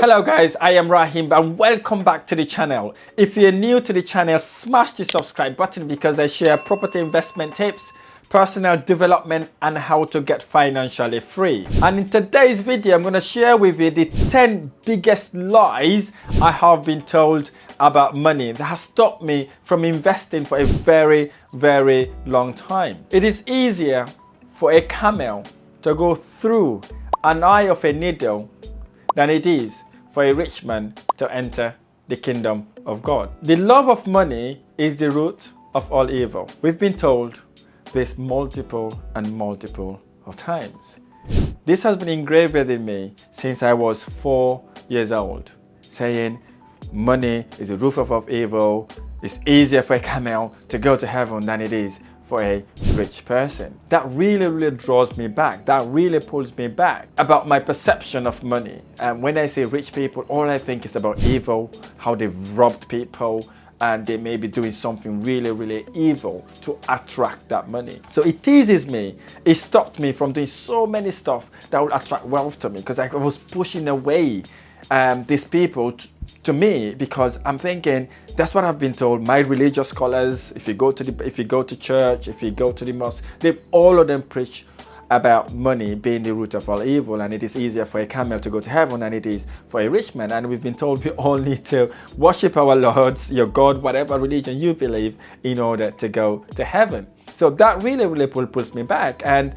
Hello guys, I am Rahim Bah and welcome back to the channel. If you're new to the channel, smash the subscribe button because I share property investment tips, personal development and how to get financially free. And in today's video, I'm going to share with you the 10 biggest lies I have been told about money that has stopped me from investing for a very long time. It is easier for a camel to go through an eye of a needle than it is for a rich man to enter the kingdom of God. The love of money is the root of all evil. We've been told this multiple of times. This has been engraved in me since I was 4 years old, saying money is the root of all evil. It's easier for a camel to go to heaven than it is for a rich person. That really draws me back. That really pulls me back about my perception of money. And when I say rich people, all I think is about evil, how they've robbed people, and they may be doing something really evil to attract that money. So it teases me. It stopped me from doing so many stuff that would attract wealth to me because I was pushing away these people to me because I'm thinking that's what I've been told. My religious scholars, if you go to church, if you go to the mosque, all of them preach about money being the root of all evil, and it is easier for a camel to go to heaven than it is for a rich man. And we've been told we all need to worship our lords, your God, whatever religion you believe, in order to go to heaven. So that really pulls me back. And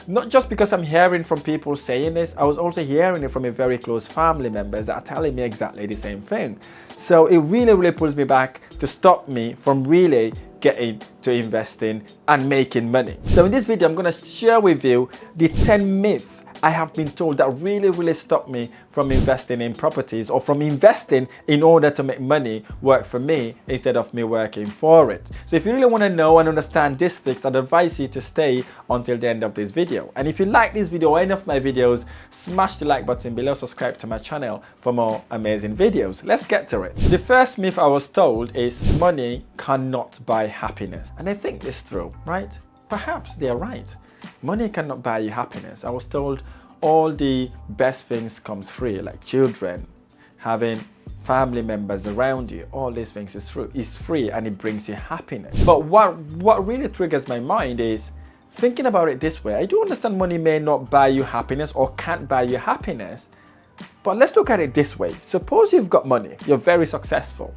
not just because I'm hearing from people saying this, I was also hearing it from a very close family members that are telling me exactly the same thing. So it really pulls me back to stop me from really getting to investing and making money. So in this video, I'm going to share with you the 10 myths I have been told that really stop me from investing in properties or from investing in order to make money work for me instead of me working for it. So if you really want to know and understand these things, I'd advise you to stay until the end of this video. And if you like this video or any of my videos, smash the like button below, subscribe to my channel for more amazing videos. Let's get to it. The first myth I was told is money cannot buy happiness. And I think this through, right? Perhaps they're right. Money cannot buy you happiness. I was told all the best things comes free, like children, having family members around you, all these things is free and it brings you happiness. But what really triggers my mind is thinking about it this way. I do understand money may not buy you happiness or can't buy you happiness, but let's look at it this way. Suppose you've got money, you're very successful.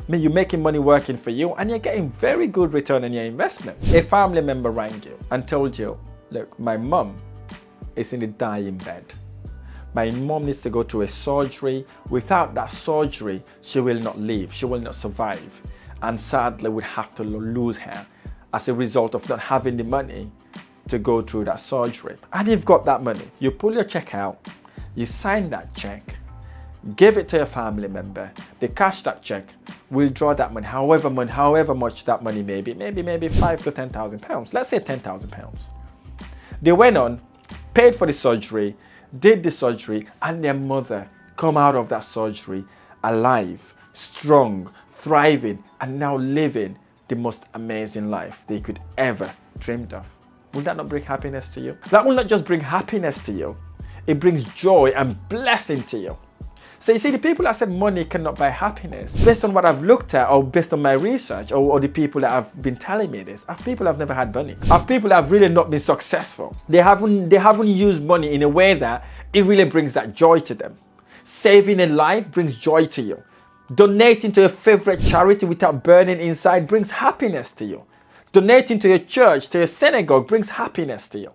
You're making money working for you and you're getting very good return on your investment. A family member rang you and told you, look, my mom is in the dying bed. My mom needs to go through a surgery. Without that surgery, she will not live. She will not survive. And sadly, we'd have to lose her as a result of not having the money to go through that surgery. And you've got that money. You pull your check out, you sign that check, give it to your family member, they cash that check, withdraw that money, however much that money may be, maybe 5 to 10,000 pounds. Let's say 10,000 pounds. They went on, paid for the surgery, did the surgery, and their mother come out of that surgery alive, strong, thriving, and now living the most amazing life they could ever dreamed of. Would that not bring happiness to you? That will not just bring happiness to you, it brings joy and blessing to you. So you see, the people that said money cannot buy happiness, based on what I've looked at or based on my research or the people that have been telling me this, are people that have never had money. Are people that have really not been successful. They haven't used money in a way that it really brings that joy to them. Saving a life brings joy to you. Donating to your favorite charity without burning inside brings happiness to you. Donating to your church, to your synagogue brings happiness to you.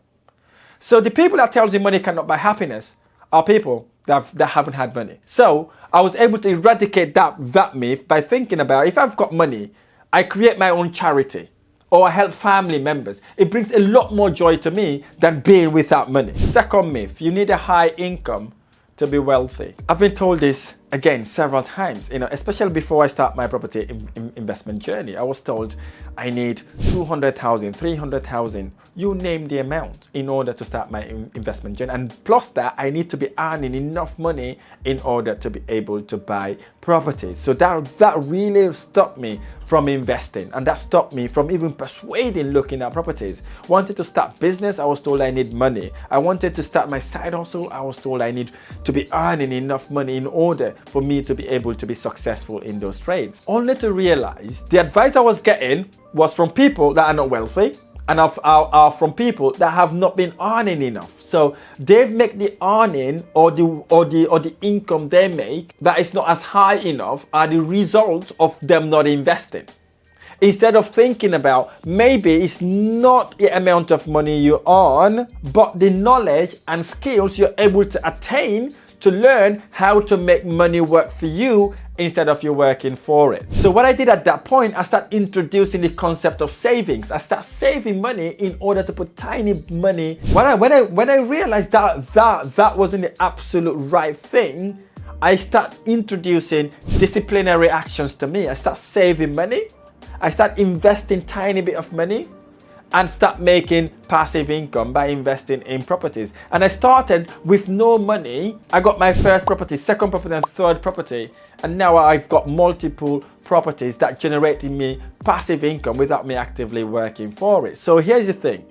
So the people that tells you money cannot buy happiness are people that haven't had money. So I was able to eradicate that myth by thinking about, if I've got money, I create my own charity or I help family members. It brings a lot more joy to me than being without money. Second myth, you need a high income to be wealthy. I've been told this again, several times, especially before I start my property investment journey, I was told I need 200,000, 300,000, you name the amount in order to start my investment journey. And plus that, I need to be earning enough money in order to be able to buy properties. So that really stopped me from investing, and that stopped me from even persuading looking at properties. Wanted to start business, I was told I need money. I wanted to start my side hustle, I was told I need to be earning enough money in order for me to be able to be successful in those trades. Only to realize the advice I was getting was from people that are not wealthy, and are from people that have not been earning enough. So they make the earning or the income they make that is not as high enough are the result of them not investing. Instead of thinking about maybe it's not the amount of money you earn, but the knowledge and skills you're able to attain to learn how to make money work for you instead of you working for it. So what I did at that point, I started introducing the concept of savings. I started saving money in order to put tiny money. When I realized that wasn't the absolute right thing, I started introducing disciplinary actions to me. I started saving money. I started investing tiny bit of money and start making passive income by investing in properties. And I started with no money. I got my first property, second property, and third property. And now I've got multiple properties that generated me passive income without me actively working for it. So here's the thing.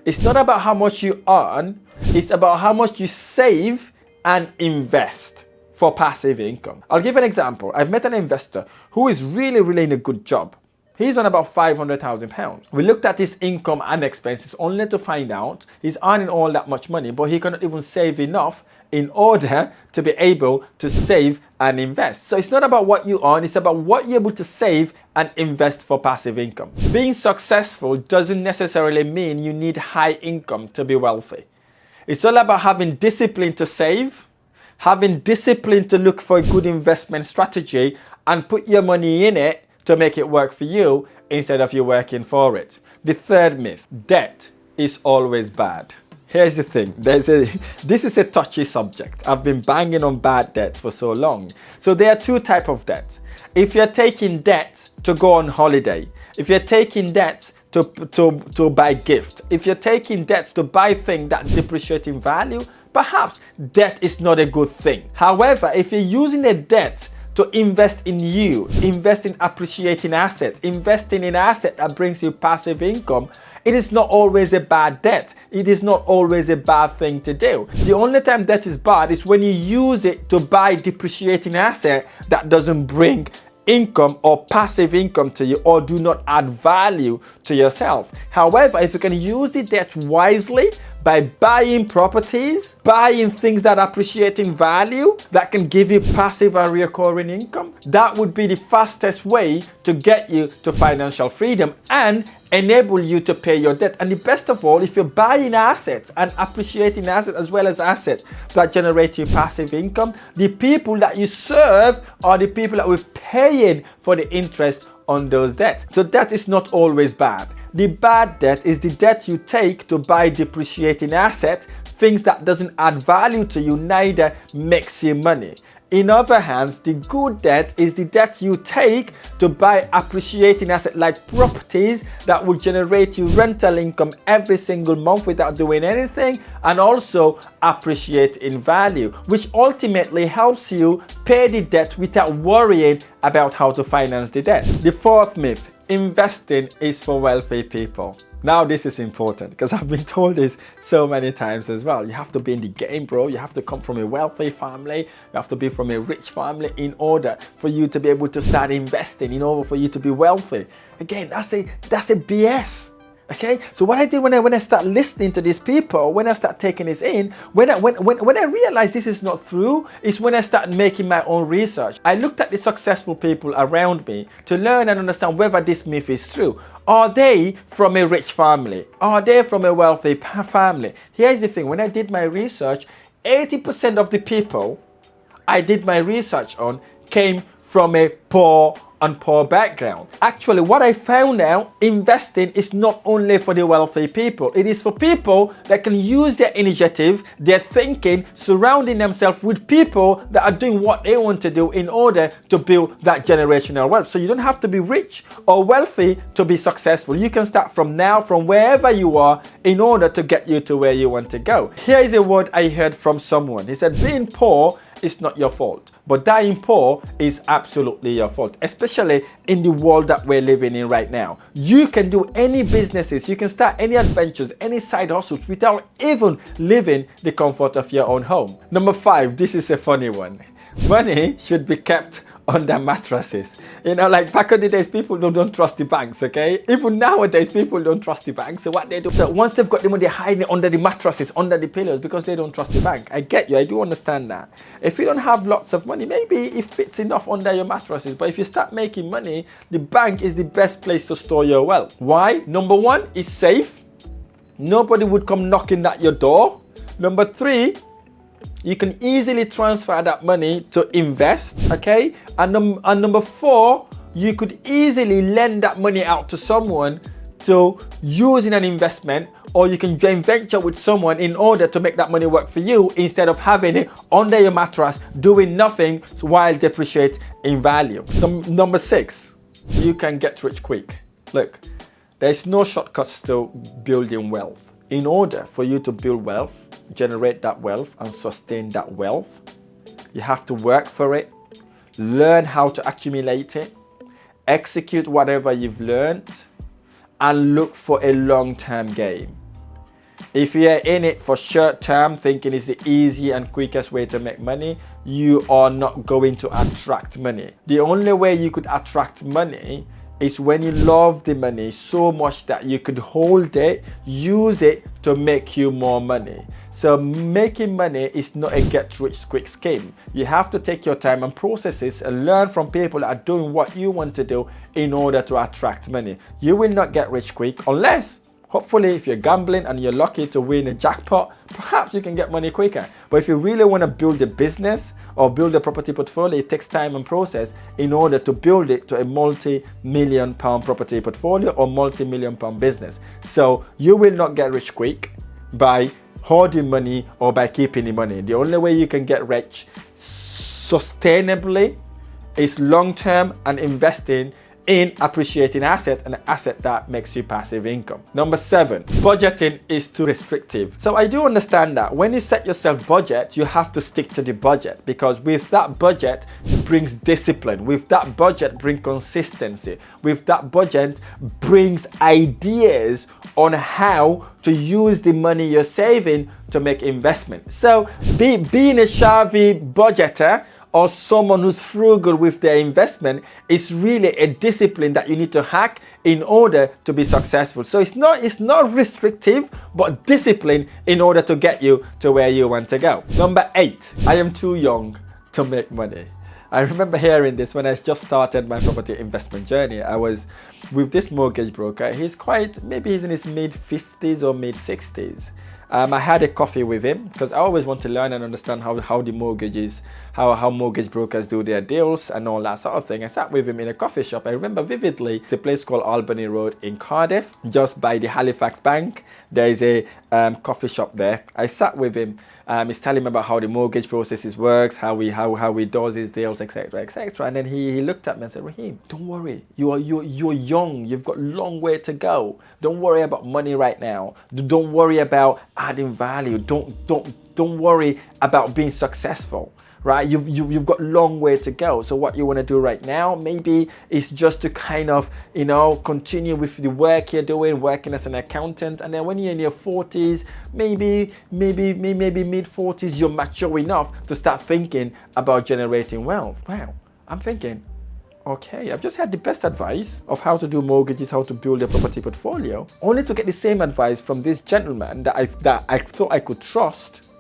It's not about how much you earn. It's about how much you save and invest for passive income. I'll give an example. I've met an investor who is really in a good job. He's on about £500,000. We looked at his income and expenses only to find out he's earning all that much money, but he cannot even save enough in order to be able to save and invest. So it's not about what you earn, it's about what you're able to save and invest for passive income. Being successful doesn't necessarily mean you need high income to be wealthy. It's all about having discipline to save, having discipline to look for a good investment strategy and put your money in it to make it work for you instead of you working for it. The third myth, debt is always bad. Here's the thing, this is a touchy subject. I've been banging on bad debts for so long. So there are two types of debt. If you're taking debt to go on holiday, if you're taking debt to buy gift, if you're taking debts to buy things that depreciate in value, perhaps debt is not a good thing. However, if you're using a debt to invest in you, invest in appreciating assets, investing in asset that brings you passive income, it is not always a bad debt. It is not always a bad thing to do. The only time debt is bad is when you use it to buy depreciating asset that doesn't bring income or passive income to you or do not add value to yourself. However, if you can use the debt wisely, by buying properties, buying things that appreciate in value, that can give you passive and recurring income, that would be the fastest way to get you to financial freedom and enable you to pay your debt. And the best of all, if you're buying assets and appreciating assets as well as assets that generate you passive income, the people that you serve are the people that will be paying for the interest on those debts. So that is not always bad. The bad debt is the debt you take to buy depreciating assets, things that doesn't add value to you, neither makes you money. In other hands, the good debt is the debt you take to buy appreciating assets like properties that will generate you rental income every single month without doing anything and also appreciate in value, which ultimately helps you pay the debt without worrying about how to finance the debt. The fourth myth, investing is for wealthy people. Now this is important because I've been told this so many times as well. You have to be in the game, bro. You have to come from a wealthy family. You have to be from a rich family in order for you to be able to start investing, in order for you to be wealthy. Again, that's a BS. Okay, so what I did when I start listening to these people, when I start taking this in, when I realized this is not true, is when I started making my own research. I looked at the successful people around me to learn and understand whether this myth is true. Are they from a rich family? Are they from a wealthy family? Here's the thing, when I did my research, 80% of the people I did my research on came from a poor and poor background. Actually, what I found out, investing is not only for the wealthy people. It is for people that can use their initiative, their thinking, surrounding themselves with people that are doing what they want to do in order to build that generational wealth. So you don't have to be rich or wealthy to be successful. You can start from now, from wherever you are, in order to get you to where you want to go. Here is a word I heard from someone. He said, being poor is not your fault, but dying poor is absolutely your fault, especially in the world that we're living in right now. You can do any businesses, you can start any adventures, any side hustles without even leaving the comfort of your own home. Number 5, this is a funny one. Money should be kept under mattresses. You know, like back in the days, people don't trust the banks, okay? Even nowadays, people don't trust the banks. So what they do, so once they've got the money, they hide it under the mattresses, under the pillows, because they don't trust the bank. I get you, I do understand that. If you don't have lots of money, maybe it fits enough under your mattresses. But if you start making money, the bank is the best place to store your wealth. Why? Number 1, it's safe. Nobody would come knocking at your door. Number 3, you can easily transfer that money to invest, okay? And number 4, you could easily lend that money out to someone to use in an investment, or you can joint venture with someone in order to make that money work for you instead of having it under your mattress doing nothing while depreciate in value. Number 6, you can get rich quick. Look, there's no shortcuts to building wealth. In order for you to build wealth, generate that wealth and sustain that wealth, you have to work for it, learn how to accumulate it, execute whatever you've learned, and look for a long-term game. If you're in it for short term, thinking it's the easy and quickest way to make money, you are not going to attract money. The only way you could attract money is when you love the money so much that you could hold it, use it to make you more money. So making money is not a get rich quick scheme. You have to take your time and process it and learn from people that are doing what you want to do in order to attract money. You will not get rich quick unless, hopefully, if you're gambling and you're lucky to win a jackpot, perhaps you can get money quicker. But if you really want to build a business or build a property portfolio, it takes time and process in order to build it to a multi-million pound property portfolio or multi-million pound business. So you will not get rich quick by hoarding money or by keeping the money. The only way you can get rich sustainably is long-term and investing in appreciating assets, an asset that makes you passive income. Number 7, budgeting is too restrictive. So I do understand that when you set yourself budget, you have to stick to the budget, because with that budget brings discipline. With that budget brings consistency. With that budget brings ideas on how to use the money you're saving to make investment. So being a savvy budgeter or someone who's frugal with their investment is really a discipline that you need to hack in order to be successful. So it's not restrictive, but discipline in order to get you to where you want to go. Number 8, I am too young to make money. I remember hearing this when I just started my property investment journey. I was with this mortgage broker. Maybe he's in his mid-50s or mid-60s. I had a coffee with him because I always want to learn and understand how the mortgages, how mortgage brokers do their deals and all that sort of thing. I sat with him in a coffee shop. I remember vividly, it's a place called Albany Road in Cardiff, just by the Halifax Bank. There is a coffee shop there. I sat with him. He's telling me about how the mortgage processes works, how he does his deals, etc., etc. And then he looked at me and said, "Rahim, don't worry. You're young. You've got a long way to go. Don't worry about money right now. Don't worry about adding value. Don't worry about being successful." Right, you've got a long way to go. So what you want to do right now, maybe, is just to kind of, continue with the work you're doing, working as an accountant. And then when you're in your 40s, maybe mid-40s, you're mature enough to start thinking about generating wealth. Wow, I'm thinking, okay, I've just had the best advice of how to do mortgages, how to build a property portfolio, only to get the same advice from this gentleman that I thought I could trust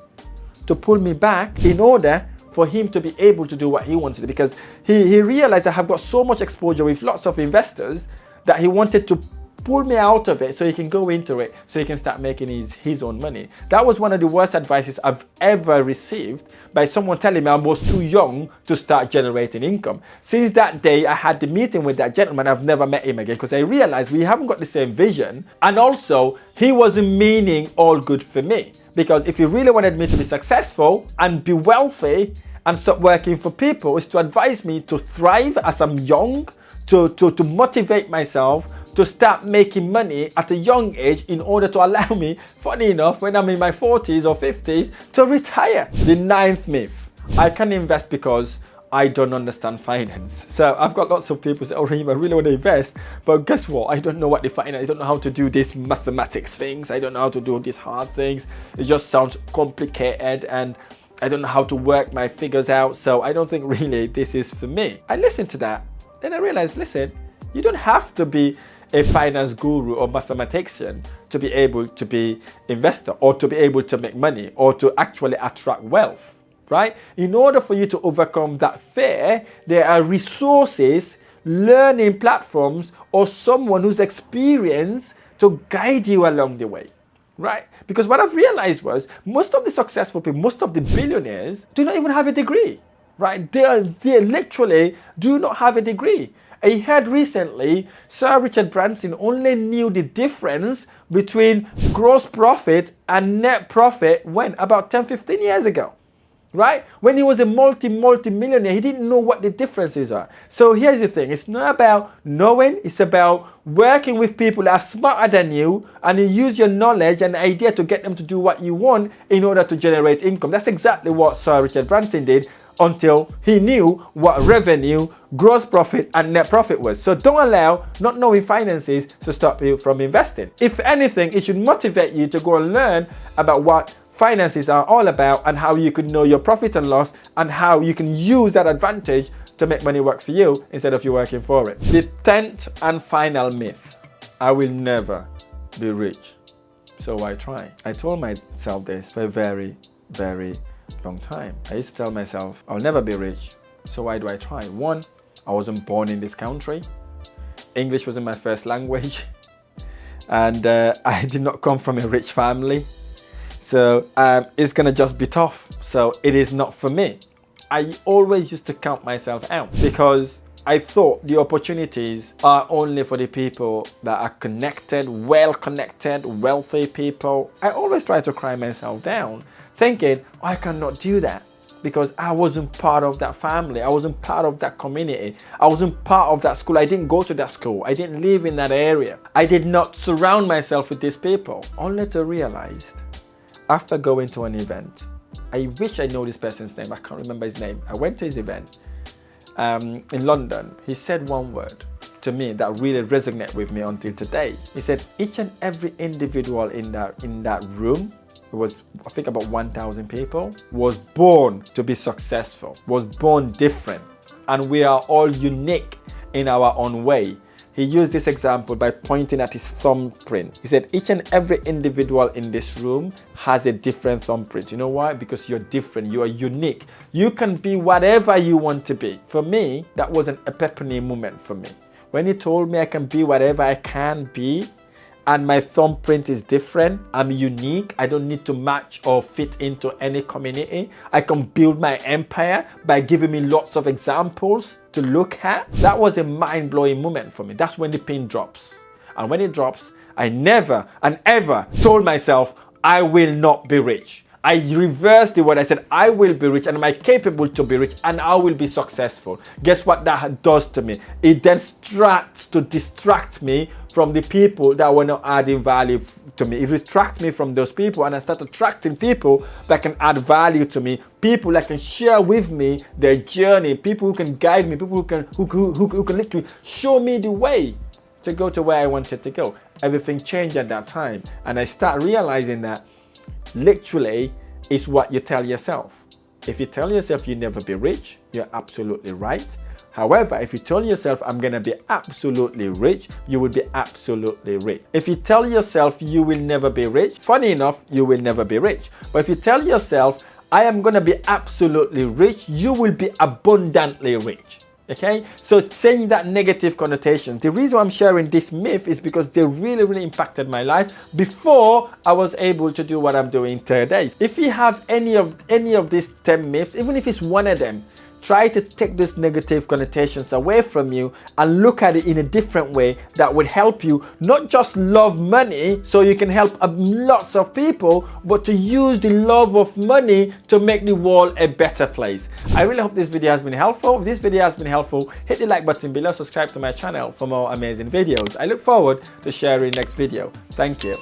to pull me back in order for him to be able to do what he wants to do, because he realized I have got so much exposure with lots of investors that he wanted to pull me out of it so he can go into it, so he can start making his own money. That was one of the worst advices I've ever received, by someone telling me I was too young to start generating income. Since that day I had the meeting with that gentleman, I've never met him again, because I realized we haven't got the same vision, and also he wasn't meaning all good for me. Because if he really wanted me to be successful and be wealthy and stop working for people, is to advise me to thrive as I'm young, to motivate myself to start making money at a young age, in order to allow me, funny enough, when I'm in my 40s or 50s, to retire. The 9th myth: I can't invest because I don't understand finance. So I've got lots of people say, oh, Rahim, I really want to invest, but guess what? I don't know what the finance, I don't know how to do these mathematics things. I don't know how to do these hard things. It just sounds complicated, and I don't know how to work my figures out. So I don't think really this is for me. I listened to that. Then I realized, listen, you don't have to be a finance guru or mathematician to be able to be investor, or to be able to make money, or to actually attract wealth, right? In order for you to overcome that fear, there are resources, learning platforms, or someone who's experienced to guide you along the way, right? Because what I've realized was, most of the successful people, most of the billionaires do not even have a degree, right? They literally do not have a degree. I heard recently Sir Richard Branson only knew the difference between gross profit and net profit when? About 10-15 years ago, right? When he was a multi-millionaire, he didn't know what the differences are. So here's the thing, it's not about knowing, it's about working with people that are smarter than you, and you use your knowledge and idea to get them to do what you want in order to generate income. That's exactly what Sir Richard Branson did, until he knew what revenue, gross profit, and net profit was. So don't allow not knowing finances to stop you from investing. If anything, it should motivate you to go and learn about what finances are all about, and how you can know your profit and loss, and how you can use that advantage to make money work for you instead of you working for it. The 10th and final myth: I will never be rich, so why try? I told myself this for a very, very long time. I used to tell myself, I'll never be rich, so why do I try? One, I wasn't born in this country. English wasn't my first language, and I did not come from a rich family, so it's gonna just be tough. So it is not for me. I always used to count myself out, because I thought the opportunities are only for the people that are connected, well-connected, wealthy people. I always try to cry myself down, thinking, oh, I cannot do that because I wasn't part of that family. I wasn't part of that community. I wasn't part of that school. I didn't go to that school. I didn't live in that area. I did not surround myself with these people. Only to realize, after going to an event, I wish I know this person's name. I can't remember his name. I went to his event in London. He said one word to me that really resonated with me until today. He said, each and every individual in that room, it was, I think, about 1,000 people, was born to be successful, was born different, and we are all unique in our own way. He used this example by pointing at his thumbprint. He said, each and every individual in this room has a different thumbprint. You know why? Because you're different, you are unique. You can be whatever you want to be. For me, that was an epiphany moment for me. When he told me I can be whatever I can be, and my thumbprint is different, I'm unique, I don't need to match or fit into any community. I can build my empire by giving me lots of examples to look at. That was a mind-blowing moment for me. That's when the pin drops. And when it drops, I never and ever told myself, I will not be rich. I reversed the word. I said, I will be rich, and am I capable to be rich, and I will be successful. Guess what that does to me? It then starts to distract me from the people that were not adding value to me. It distracts me from those people, and I start attracting people that can add value to me, people that can share with me their journey, people who can guide me, people who can literally show me the way to go to where I wanted to go. Everything changed at that time, and I start realizing that literally is what you tell yourself. If you tell yourself you'll never be rich, you're absolutely right. However, if you tell yourself I'm gonna be absolutely rich, you will be absolutely rich. If you tell yourself you will never be rich, funny enough, you will never be rich. But if you tell yourself I am gonna be absolutely rich, you will be abundantly rich. Okay, so saying that negative connotation, the reason I'm sharing this myth is because they really impacted my life before I was able to do what I'm doing today. If you have any of these 10 myths, even if it's one of them, try to take those negative connotations away from you and look at it in a different way that would help you not just love money so you can help lots of people, but to use the love of money to make the world a better place. I really hope this video has been helpful. If this video has been helpful, hit the like button below, subscribe to my channel for more amazing videos. I look forward to sharing next video. Thank you.